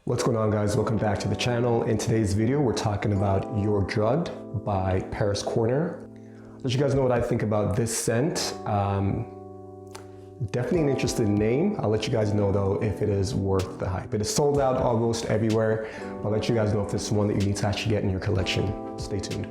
What's going on, guys? Welcome back to the channel. In today's video, we're talking about You're Drugged by Paris Corner. I'll let you guys know what I think about this scent. Definitely an interesting name. I'll let you guys know though if it is worth the hype. It is sold out almost everywhere. I'll let you guys know if this is one that you need to actually get in your collection. Stay tuned.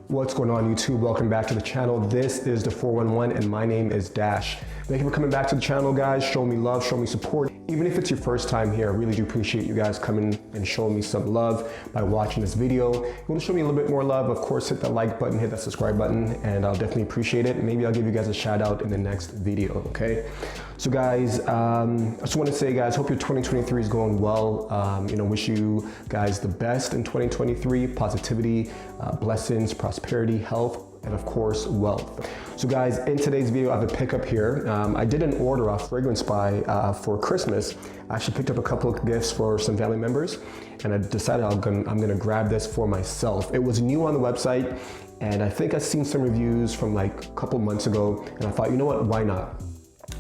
What's going on, YouTube? Welcome back to the channel. This is the 411 and my name is Dash. Thank you for coming back to the channel, guys. Show me love, show me support. Even if it's your first time here, I really do appreciate you guys coming and showing me some love by watching this video. If you want to show me a little bit more love, of course, hit that like button, hit that subscribe button, and I'll definitely appreciate it. Maybe I'll give you guys a shout out in the next video, okay? So guys, I just want to say, guys, hope your 2023 is going well. Wish you guys the best in 2023, positivity, blessings, prosperity, health, and of course, wealth. So guys, in today's video, I have a pickup here. I did an order off Fragrance Buy for Christmas. I actually picked up a couple of gifts for some family members, and I decided I'm gonna grab this for myself. It was new on the website, and I think I've seen some reviews from like a couple months ago, and I thought, you know what, why not?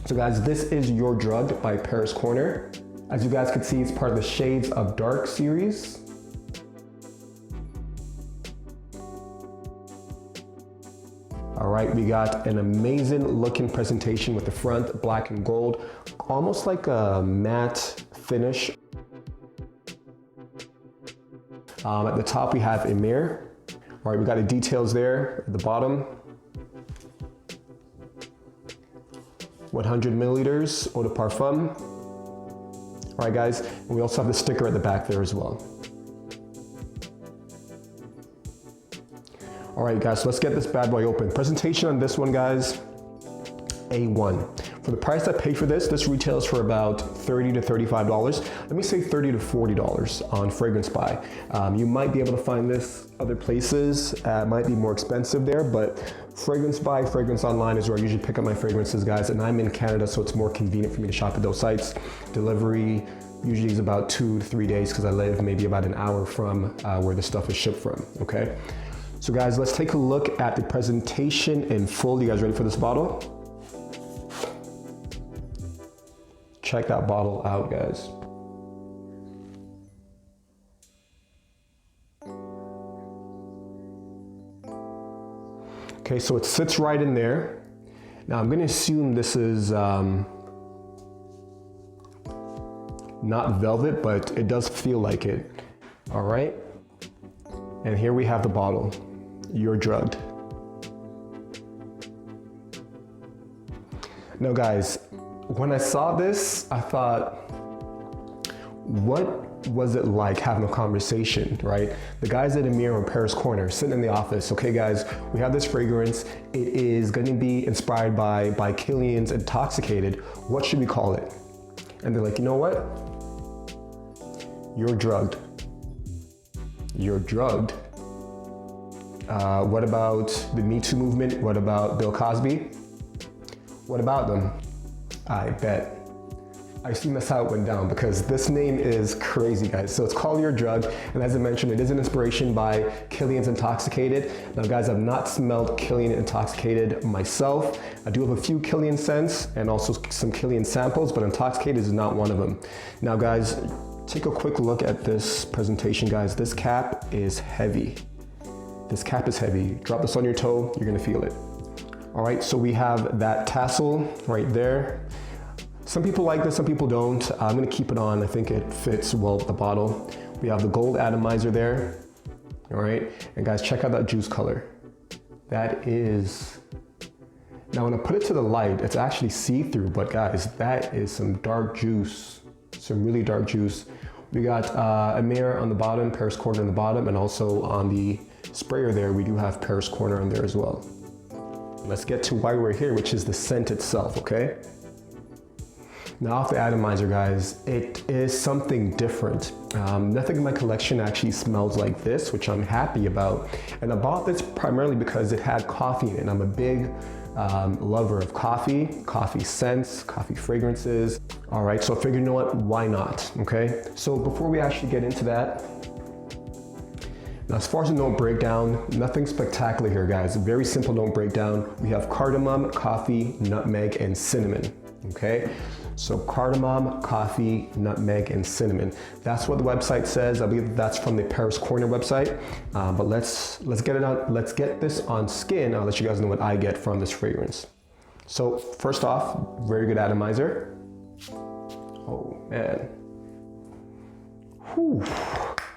So guys, this is You're Drugged by Paris Corner. As you guys can see, it's part of the Shades of Dark series. All right, we got an amazing looking presentation with the front black and gold, almost like a matte finish. At the top, we have Emir. All right, we got the details there at the bottom. 100 milliliters eau de parfum. All right, guys, and we also have the sticker at the back there as well. All right, guys, so let's get this bad boy open. Presentation on this one, guys, A1. For the price I paid for this retails for about $30 to $35. Let me say $30 to $40 on Fragrance Buy. You might be able to find this other places. It might be more expensive there, but Fragrance Buy, Fragrance Online is where I usually pick up my fragrances, guys, and I'm in Canada, so it's more convenient for me to shop at those sites. Delivery usually is about 2 to 3 days because I live maybe about an hour from where the stuff is shipped from, okay? So guys, let's take a look at the presentation in full. You guys ready for this bottle? Check that bottle out, guys. Okay, so it sits right in there. Now I'm gonna assume this is not velvet, but it does feel like it. All right, and here we have the bottle. You're Drugged. Now guys, when I saw this, I thought, what was it like having a conversation, right? The guys at Emir and Paris Corner sitting in the office. Okay guys, we have this fragrance. It is gonna be inspired by Kilian's Intoxicated. What should we call it? And they're like, you know what? You're drugged. You're drugged. What about the Me Too movement? What about Bill Cosby? What about them? I bet. I assume that's how it went down because this name is crazy, guys. So it's called You're Drugged, and as I mentioned, it is an inspiration by Kilian's Intoxicated. Now guys, I've not smelled Kilian Intoxicated myself. I do have a few Kilian scents and also some Kilian samples, but Intoxicated is not one of them. Now guys, take a quick look at this presentation, guys. This cap is heavy. This cap is heavy. Drop this on your toe, you're gonna feel it. All right, so we have that tassel right there. Some people like this, some people don't. I'm gonna keep it on. I think it fits well with the bottle. We have the gold atomizer there. All right, and guys, check out that juice color. That is, now when I put it to the light, it's actually see-through, but guys, that is some dark juice, some really dark juice. We got Emir on the bottom, Paris Corner on the bottom, and also on the sprayer there, we do have Paris Corner on there as well. Let's get to why we're here, which is the scent itself, okay? Now off the atomizer, guys, it is something different. Nothing in my collection actually smells like this, which I'm happy about. And I bought this primarily because it had coffee in it. And I'm a big lover of coffee scents, coffee fragrances. All right, so I figured, you know what, why not, okay? So before we actually get into that, Now, as far as the note breakdown, nothing spectacular here, guys. Very simple note breakdown. We have cardamom, coffee, nutmeg, and cinnamon, okay? So cardamom, coffee, nutmeg, and cinnamon. That's what the website says. I believe that's from the Paris Corner website. But let's get it on. Let's get this on skin. I'll let you guys know what I get from this fragrance. So first off, very good atomizer. Oh man. Whew.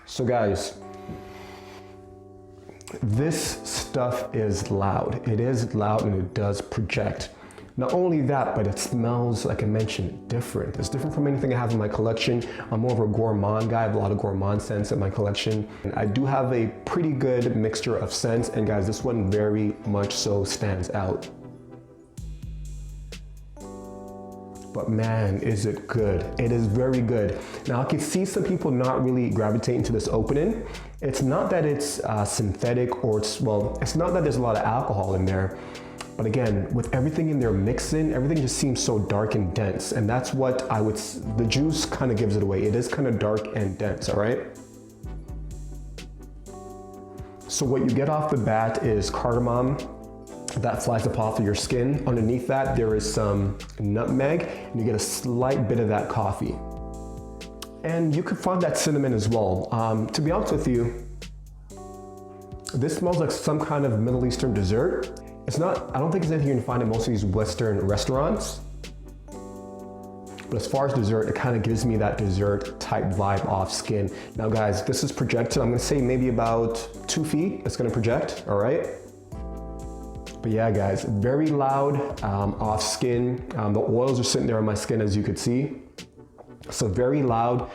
So guys, this stuff is loud. It is loud and it does project. Not only that, but it smells, like I mentioned, different. It's different from anything I have in my collection. I'm more of a gourmand guy. I have a lot of gourmand scents in my collection. And I do have a pretty good mixture of scents. And guys, this one very much so stands out. But man, is it good. It is very good. Now I can see some people not really gravitating to this opening. It's not that it's synthetic or it's not that there's a lot of alcohol in there. But again, with everything in there mixing, everything just seems so dark and dense. And that's what the juice kind of gives it away. It is kind of dark and dense, all right? So what you get off the bat is cardamom that flies up off of your skin. Underneath that, there is some nutmeg, and you get a slight bit of that coffee. And you can find that cinnamon as well. To be honest with you, this smells like some kind of Middle Eastern dessert. It's not, I don't think it's anything you can find in most of these Western restaurants. But as far as dessert, it kind of gives me that dessert type vibe off skin. Now guys, this is projected. I'm gonna say maybe about 2 feet it's gonna project, all right? But yeah guys, very loud off skin. The oils are sitting there on my skin as you could see. So very loud.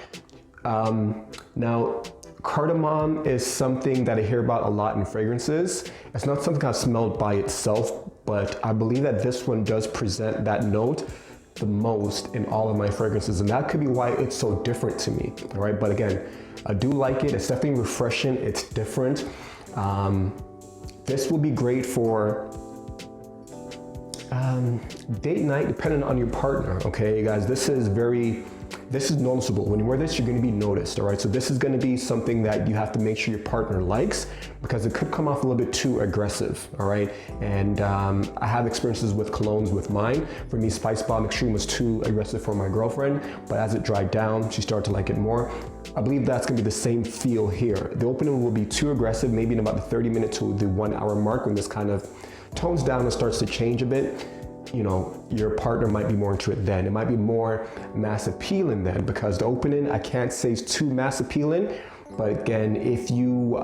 Now, cardamom is something that I hear about a lot in fragrances. It's not something I've smelled by itself, but I believe that this one does present that note the most in all of my fragrances. And that could be why it's so different to me, all right? But again, I do like it. It's definitely refreshing. It's different. This will be great for date night, depending on your partner, okay, guys? This is noticeable. When you wear this, you're gonna be noticed, all right? So this is gonna be something that you have to make sure your partner likes because it could come off a little bit too aggressive, all right? And I have experiences with colognes with mine. For me, Spice Bomb Extreme was too aggressive for my girlfriend, but as it dried down, she started to like it more. I believe that's gonna be the same feel here. The opening will be too aggressive, maybe in about the 30-minute to the 1 hour mark when this kind of tones down and starts to change a bit. You know, your partner might be more into it then. It might be more mass appealing then because the opening, I can't say is too mass appealing, but again, if your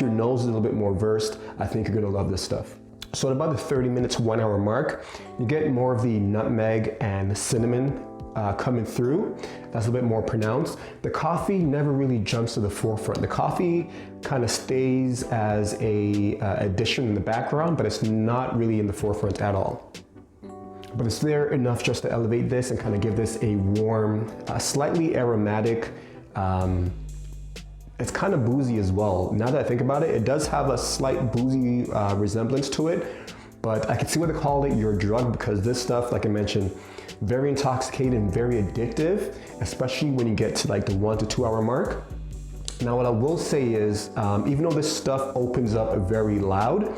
nose is a little bit more versed, I think you're gonna love this stuff. So at about the 30-minute to 1 hour mark, you get more of the nutmeg and cinnamon coming through. That's a bit more pronounced. The coffee never really jumps to the forefront. The coffee kind of stays as a addition in the background, but it's not really in the forefront at all. But it's there enough just to elevate this and kind of give this a warm, slightly aromatic, it's kind of boozy as well. Now that I think about it, it does have a slight boozy resemblance to it, but I can see why they called it your drug because this stuff, like I mentioned, very intoxicating and very addictive, especially when you get to like the 1 to 2 hour mark. Now what I will say is, even though this stuff opens up very loud,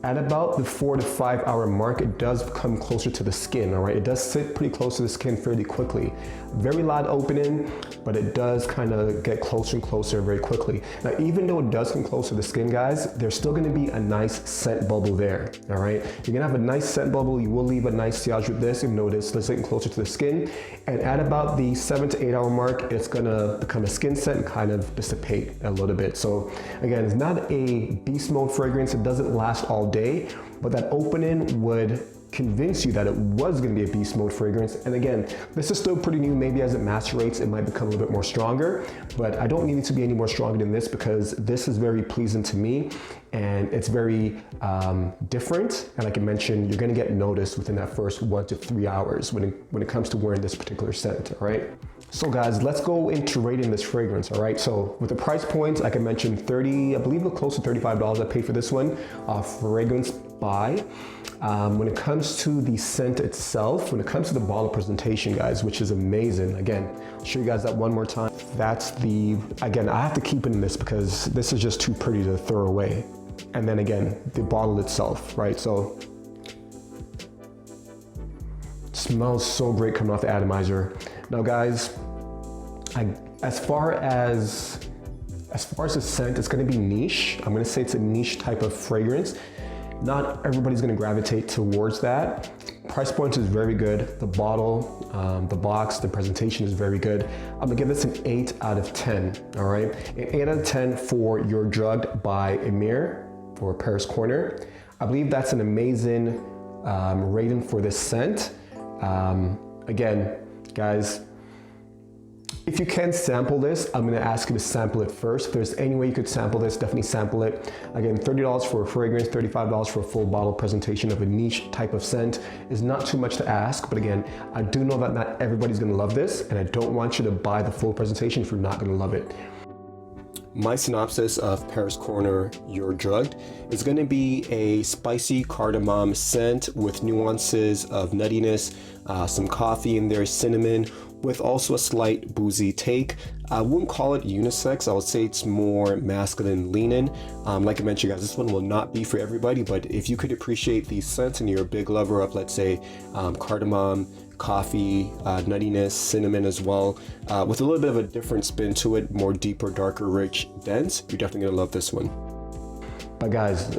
at about the 4 to 5 hour mark, it does come closer to the skin, all right? It does sit pretty close to the skin fairly quickly. Very loud opening, but it does kind of get closer and closer very quickly. Now, even though it does come close to the skin, guys, there's still gonna be a nice scent bubble there, all right? You're gonna have a nice scent bubble. You will leave a nice sillage with this, and notice it's getting closer to the skin. And at about the 7 to 8 hour mark, it's gonna become a skin scent and kind of dissipate a little bit. So again, it's not a beast mode fragrance. It doesn't last all day, but that opening would convince you that it was going to be a beast mode fragrance. And again, this is still pretty new. Maybe as it macerates, it might become a little bit more stronger, but I don't need it to be any more stronger than this because this is very pleasing to me and it's very different. And like I mentioned, you're going to get noticed within that first 1 to 3 hours when it comes to wearing this particular scent, all right? So guys, let's go into rating this fragrance, all right? So with the price points, like I mentioned, I believe close to $35 I paid for this one. Fragrance buy. When it comes to the scent itself, when it comes to the bottle presentation, guys, which is amazing. Again, I'll show you guys that one more time. That's the, again, I have to keep in this because this is just too pretty to throw away. And then again, the bottle itself, right? So, it smells so great coming off the atomizer. Now guys, as far as the scent, it's gonna be niche. I'm gonna say it's a niche type of fragrance. Not everybody's gonna gravitate towards that. Price point is very good. The bottle, the box, the presentation is very good. I'm gonna give this an 8 out of 10, all right? An 8 out of 10 for You're Drugged by Emir for Paris Corner. I believe that's an amazing rating for this scent. Again, guys, if you can sample this, I'm gonna ask you to sample it first. If there's any way you could sample this, definitely sample it. Again, $30 for a fragrance, $35 for a full bottle presentation of a niche type of scent is not too much to ask. But again, I do know that not everybody's gonna love this, and I don't want you to buy the full presentation if you're not gonna love it. My synopsis of Paris Corner You're Drugged is going to be a spicy cardamom scent with nuances of nuttiness, some coffee in there, cinnamon, with also a slight boozy take. I wouldn't call it unisex. I would say it's more masculine leaning. Like I mentioned, guys, this one will not be for everybody, but if you could appreciate these scents and you're a big lover of, let's say, cardamom, coffee, nuttiness, cinnamon as well, with a little bit of a different spin to it, more deeper, darker, rich, dense, you're definitely gonna love this one. But guys,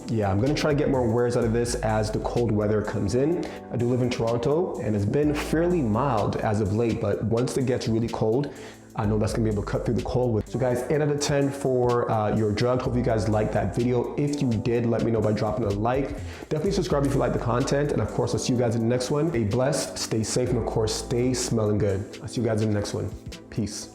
yeah, I'm gonna try to get more wares out of this as the cold weather comes in. I do live in Toronto and it's been fairly mild as of late, but once it gets really cold, I know that's gonna be able to cut through the cold with. So guys, 8 out of 10 for You're Drugged. Hope you guys liked that video. If you did, let me know by dropping a like. Definitely subscribe if you like the content. And of course, I'll see you guys in the next one. Stay blessed, stay safe, and of course, stay smelling good. I'll see you guys in the next one. Peace.